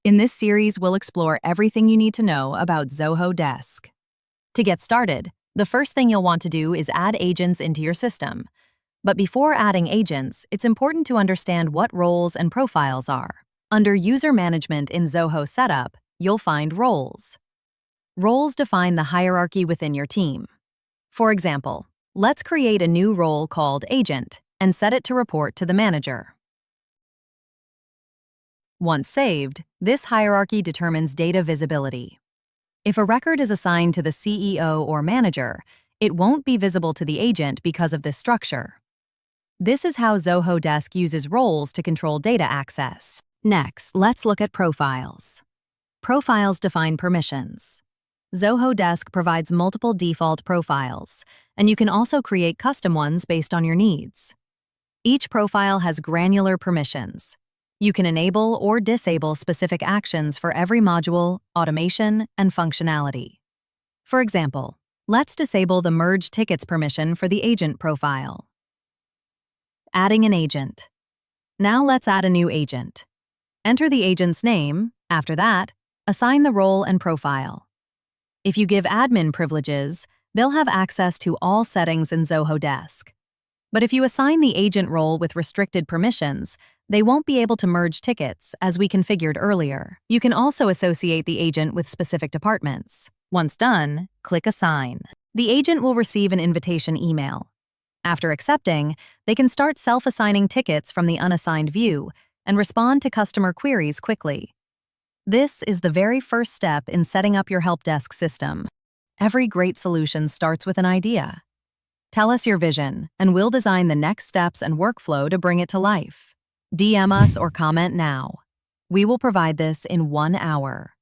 In this series, we'll explore everything you need to know about Zoho Desk. To get started, the first thing you'll want to do is add agents into your system. But before adding agents, it's important to understand what roles and profiles are. Under User Management in Zoho Setup, you'll find Roles. Roles define the hierarchy within your team. For example, let's create a new role called Agent and set it to report to the manager. Once saved, this hierarchy determines data visibility. If a record is assigned to the CEO or manager, it won't be visible to the agent because of this structure. This is how Zoho Desk uses roles to control data access. Next, let's look at profiles. Profiles define permissions. Zoho Desk provides multiple default profiles, and you can also create custom ones based on your needs. Each profile has granular permissions. You can enable or disable specific actions for every module, automation, and functionality. For example, let's disable the Merge Tickets permission for the agent profile. Adding an agent. Now let's add a new agent. Enter the agent's name. After that, assign the role and profile. If you give admin privileges, they'll have access to all settings in Zoho Desk. But if you assign the agent role with restricted permissions, they won't be able to merge tickets, as we configured earlier. You can also associate the agent with specific departments. Once done, click Assign. The agent will receive an invitation email. After accepting, they can start self-assigning tickets from the unassigned view and respond to customer queries quickly. This is the very first step in setting up your help desk system. Every great solution starts with an idea. Tell us your vision, and we'll design the next steps and workflow to bring it to life. DM us or comment now. We will provide this in 1 hour.